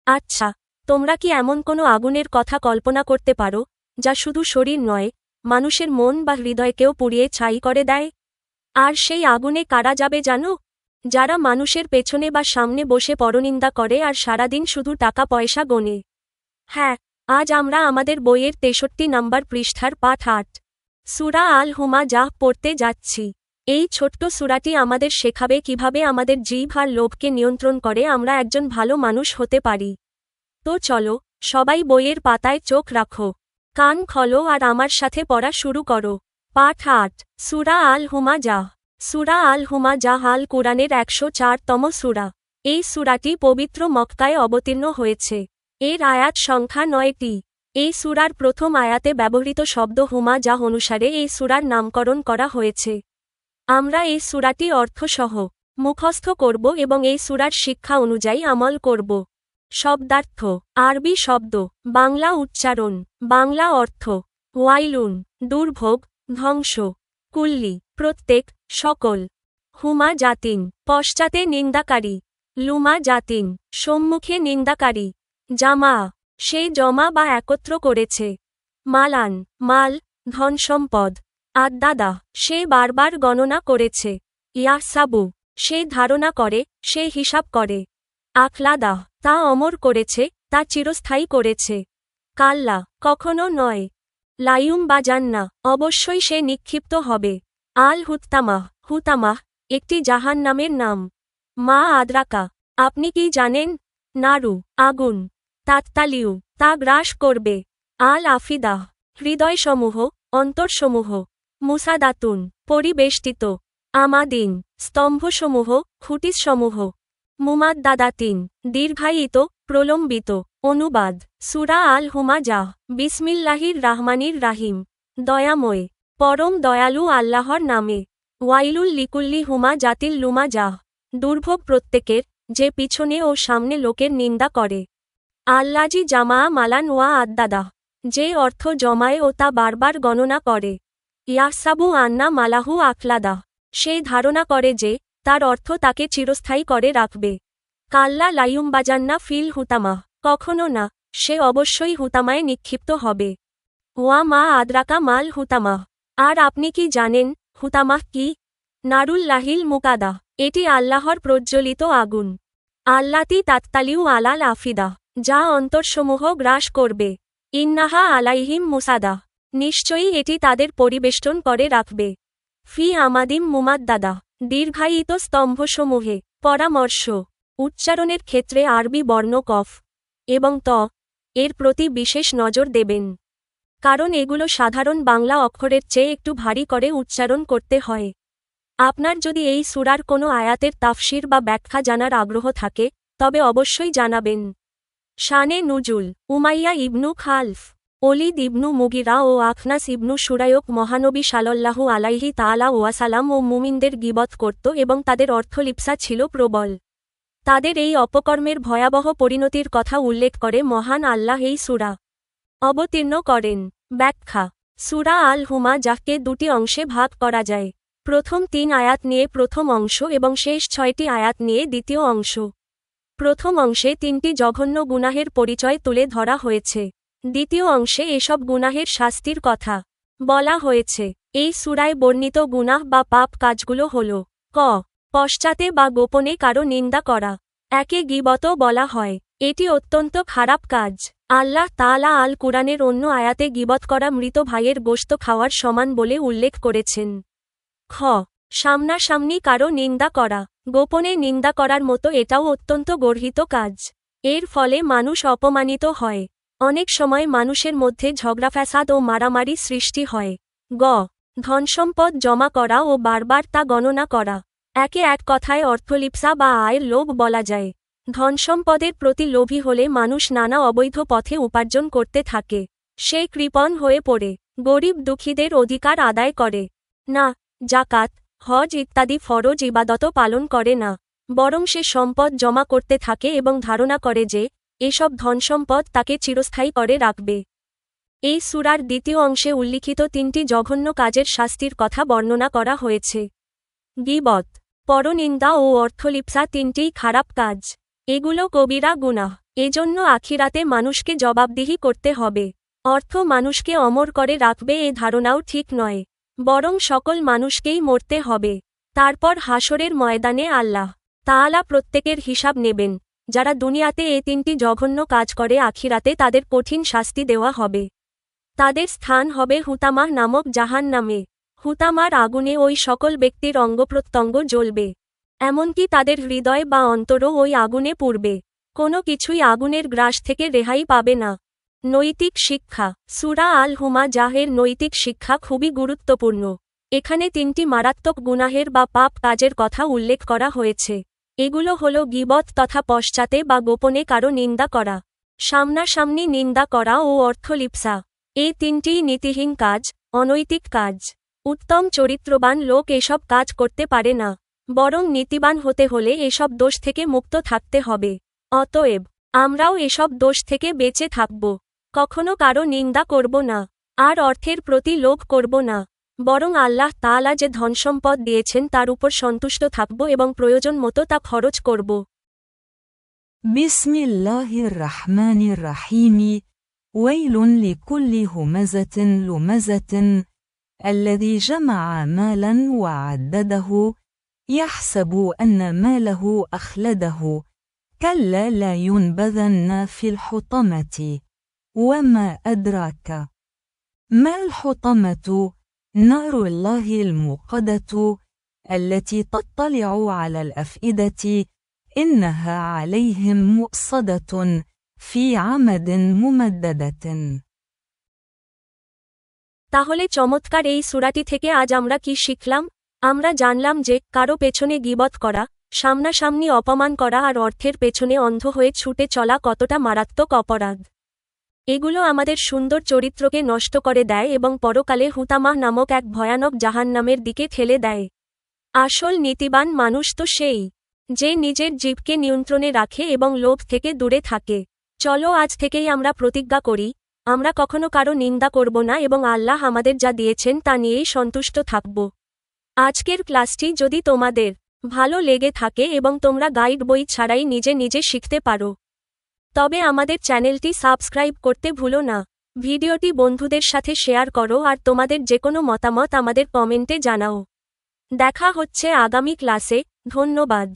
আচ্ছা, তোমরা কি এমন কোনো আগুনের কথা কল্পনা করতে পারো যা শুধু শরীর নয়, মানুষের মন বা হৃদয়কেও পুড়িয়ে ছাই করে দেয়? আর সেই আগুনে কারা যাবে জানো? যারা মানুষের পেছনে বা সামনে বসে পরনিন্দা করে আর সারাদিন শুধু টাকা পয়সা গোনে। হ্যাঁ, আজ আমরা আমাদের বইয়ের ৬৩ নম্বর পৃষ্ঠার পাঠ ৮ সূরা আল হুমাযাহ পড়তে যাচ্ছি। এই ছোট্ট সূরাটি আমাদের শেখাবে কিভাবে আমাদের জিভ আর লোভকে নিয়ন্ত্রণ করে আমরা একজন ভালো মানুষ হতে পারি। তো চলো, সবাই বইয়ের পাতায় চোখ রাখো, কান খোলো আর আমার সাথে পড়া শুরু করো। পাঠ ৮ সূরা আল হুমাযাহ। সূরা আল হুমাযাহ আল কুরআনের ১০৪তম সূরা। এই সূরাটি পবিত্র মক্কায় অবতীর্ণ হয়েছে। এর আয়াত সংখ্যা ৯টি। এই সূরার প্রথম আয়াতে ব্যবহৃত শব্দ হুমাযাহ অনুসারে এই সূরার নামকরণ করা হয়েছে। আমরা এই সূরাটি অর্থসহ মুখস্থ করব এবং এই সূরার শিক্ষা অনুযায়ী আমল করব। শব্দার্থ: আরবি শব্দ, বাংলা উচ্চারণ, বাংলা অর্থ: ওয়াইলুন, দুর্ভোগ, ধ্বংস, কুল্লি, প্রত্যেক, সকল। হুমা জাতিন, পশ্চাতে নিন্দাকারী। লুমা জাতিন, সম্মুখে নিন্দাকারী। জামা, সে জমা বা একত্র করেছে। মালান, মাল, ধনসম্পদ। আদ্দাদা, সে বারবার গণনা করেছে। ইয়াহসাবু, সে ধারণা করে, সে হিসাব করে। আখলাদা, তা অমর করেছে, তা চিরস্থায়ী করেছে। কাল্লা, কখনো নয়। লাইয়ুম বাজান্না, অবশ্যই সে নিক্ষিপ্ত হবে। আল হুত্তামাহ, হুতামাহ একটি জাহান্নামের নাম। মা আদ্রাকা, আপনি কি জানেন? নারু, আগুন। তাত্তালিউ, তা গ্রাস করবে। আল আফিদাহ, হৃদয়সমূহ, অন্তরসমূহ। মুসাদাতুন, পরিবেষ্টিত। আমাদিন, স্তম্ভসমূহ, খুঁটিসমূহ। মুমাদ্দাদাতিন, দীর্ঘায়িত, প্রলম্বিত। অনুবাদ: সূরা আল হুমাযাহ। বিসমিল্লাহির রাহমানির রাহিম। দয়াময়, পরম দয়ালু আল্লাহর নামে। ওয়াইলুল লিকুল্লি হুমা জাতিল লুমাযাহ, দুর্ভোগ প্রত্যেকের, যে পিছনে ও সামনে লোকের নিন্দা করে। আল্লাজি জামা মালান ওয়া আদ্দাদাহ, যে অর্থ জমায় ও তা বারবার গণনা করে। ইয়াহসাবু আন্না মালাহু আখলাদাহ, সে ধারণা করে যে তার অর্থ তাকে চিরস্থায়ী করে রাখবে। কাল্লা লাইয়ুমবাজান্না ফিল হুতামাহ, কখনো না, সে অবশ্যই হুতামায় নিক্ষিপ্ত হবে। ওয়া মা আদ্রাকা মাল হুতামাহ, আর আপনি কি জানেন হুতামাহ কি? নারুল্লাহিল মুকাদাহ, এটি আল্লাহর প্রজ্জ্বলিত আগুন। আল্লাতি তাত্তালিউ আলাল আফিদাহ, যা অন্তরসমূহ গ্রাস করবে। ইন্নাহা আলাইহিম মুসাদাহ, নিশ্চয়ই এটি তাদের পরিবেষ্টন করে রাখবে। ফি আমাদিম মুমাদ্দাদাহ, দীর্ঘায়িত স্তম্ভসমূহে। পরামর্শ: উচ্চারণের ক্ষেত্রে আরবি বর্ণ কফ এবং ত এর প্রতি বিশেষ নজর দেবেন, কারণ এগুলো সাধারণ বাংলা অক্ষরের চেয়ে একটু ভারী করে উচ্চারণ করতে হয়। আপনার যদি এই সূরার কোনো আয়াতের তাফসির বা ব্যাখ্যা জানার আগ্রহ থাকে, তবে অবশ্যই জানাবেন। শানে নুজুল: উমাইয়া ইবনু খালফ, ওলিদ ইবনু মুগিরা ও আখনাস ইবনু সুরায়ক মহানবী সাল্লাল্লাহু আলাইহি তাআলা ওয়াসাল্লাম ও মুমিনদের গীবত করত এবং তাদের অর্থলিপ্সা ছিল প্রবল। তাদের এই অপকর্মের ভয়াবহ পরিণতির কথা উল্লেখ করে মহান আল্লাহ এই সূরা অবতীর্ণ করেন। ব্যাখ্যা: সূরা আল হুমাযাহকে দুটি অংশে ভাগ করা যায়। প্রথম ৩ আয়াত নিয়ে প্রথম অংশ এবং শেষ ৬টি আয়াত নিয়ে দ্বিতীয় অংশ। প্রথম অংশে ৩টি জঘন্য গুনাহের পরিচয় তুলে ধরা হয়েছে। দ্বিতীয় অংশে এসব গুনাহের শাস্তির কথা বলা হয়েছে। এই সূরায় বর্ণিত গুনাহ বা পাপ কাজগুলো হল: ক. পশ্চাতে বা গোপনে কারো নিন্দা করা। একে গীবত বলা হয়। এটি অত্যন্ত খারাপ কাজ। আল্লাহ তাআলা আল কুরআনের অন্য আয়াতে গীবত করা মৃত ভাইয়ের গোশত খাওয়ার সমান বলে উল্লেখ করেছেন। খ. সামনাসামনি কারো নিন্দা করা। গোপনে নিন্দা করার মতো এটাও অত্যন্ত গর্হিত কাজ। এর ফলে মানুষ অপমানিত হয়। অনেক সময় মানুষের মধ্যে ঝগড়া-ফ্যাসাদ ও মারামারি সৃষ্টি হয়। গ. ধনসম্পদ জমা করা ও বারবার তা গণনা করা। একে এক কথায় অর্থলিপ্সা বা আয়ের লোভ বলা যায়। ধনসম্পদের প্রতি লোভী হলে মানুষ নানা অবৈধ পথে উপার্জন করতে থাকে। সে কৃপণ হয়ে পড়ে গরিব দুঃখীদের অধিকার আদায় করে না, জাকাত, হজ ইত্যাদি ফরজ ইবাদত পালন করে না, বরং সে সম্পদ জমা করতে থাকে এবং ধারণা করে যে এসব ধনসম্পদ তাকে চিরস্থায়ী করে রাখবে। এই সূরার দ্বিতীয় অংশে উল্লিখিত ৩টি জঘন্য কাজের শাস্তির কথা বর্ণনা করা হয়েছে। গীবত, পরনিন্দা ও অর্থলিপ্সা ৩টিই খারাপ কাজ। এগুলো কবিরা গুনাহ। এজন্য আখিরাতে মানুষকে জবাবদিহি করতে হবে। অর্থ মানুষকে অমর করে রাখবে এ ধারণাও ঠিক নয়, বরং সকল মানুষকেই মরতে হবে। তারপর হাসরের ময়দানে আল্লাহ তাআলা প্রত্যেকের হিসাব নেবেন। যারা দুনিয়াতে এ তিনটি জঘন্য কাজ করে আখিরাতে তাদের কঠিন শাস্তি দেওয়া হবে। তাদের স্থান হবে হুতামা নামক জাহান্নামে। হুতামার আগুনে ওই সকল ব্যক্তির অঙ্গপ্রত্যঙ্গ জ্বলবে, এমনকি তাদের হৃদয় বা অন্তরও ওই আগুনে পুড়বে। কোনো কিছুই আগুনের গ্রাস থেকে রেহাই পাবে না। নৈতিক শিক্ষা। সূরা আল হুমাযাহের নৈতিক শিক্ষা খুবই গুরুত্বপূর্ণ। এখানে তিনটি মারাত্মক গুনাহের বা পাপ কাজের কথা উল্লেখ করা হয়েছে। এগুলো হল গীবত তথা পশ্চাতে বা গোপনে কারো নিন্দা করা, সামনাসামনি নিন্দা করা ও অর্থলিপ্সা। এই তিনটিই নীতিহীন কাজ, অনৈতিক কাজ। উত্তম চরিত্রবান লোক এসব কাজ করতে পারে না, বরং নীতিবান হতে হলে এসব দোষ থেকে মুক্ত থাকতে হবে। অতএব আমরাও এসব দোষ থেকে বেঁচে থাকব। কখনো কারো নিন্দা করব না, আর অর্থের প্রতি লোভ করব না, বরং আল্লাহ তাআলা যে ধনসম্পদ দিয়েছেন তার উপর সন্তুষ্ট থাকব এবং প্রয়োজন মতো তা খরচ করব। বিসমিল্লাহির রহমানির রহিম। ويل لكل همزة لمزة الذي جمع مالا وعدده يحسب أن ماله أخلده كلا لا ينبذن في الحطمة وما أدراك ما الحطمة نار الله الموقدة التي تطلع على الأفئدة إنها عليهم مؤصدة في عمد ممددة। তাহলে চমৎকার এই সূরাটি থেকে আজ আমরা কি শিখলাম? আমরা জানলাম যে কারো পেছনে গীবত করা, সামনাসামনি অপমান করা আর অর্থের পেছনে অন্ধ হয়ে ছুটে চলা কতটা মারাত্মক অপরাধ। এগুলো আমাদের সুন্দর চরিত্রকে নষ্ট করে দেয় এবং পরকালে হুতামাহ নামক এক ভয়ানক জাহান্নামের দিকে ঠেলে দেয়। আসল নীতিবান মানুষ তো সেই, যে নিজের জীবকে নিয়ন্ত্রণে রাখে এবং লোভ থেকে দূরে থাকে। চলো আজ থেকেই আমরা প্রতিজ্ঞা করি, আমরা কখনো কারো নিন্দা করব না এবং আল্লাহ আমাদের যা দিয়েছেন তা নিয়েই সন্তুষ্ট থাকব। আজকের ক্লাসটি যদি তোমাদের ভালো লেগে থাকে এবং তোমরা গাইড বই ছাড়াই নিজে নিজে শিখতে পারো, তবে আমাদের চ্যানেলটি সাবস্ক্রাইব করতে ভুলো না। ভিডিওটি বন্ধুদের সাথে শেয়ার করো আর তোমাদের যেকোনো মতামত আমাদের কমেন্টে জানাও। দেখা হচ্ছে আগামী ক্লাসে। ধন্যবাদ।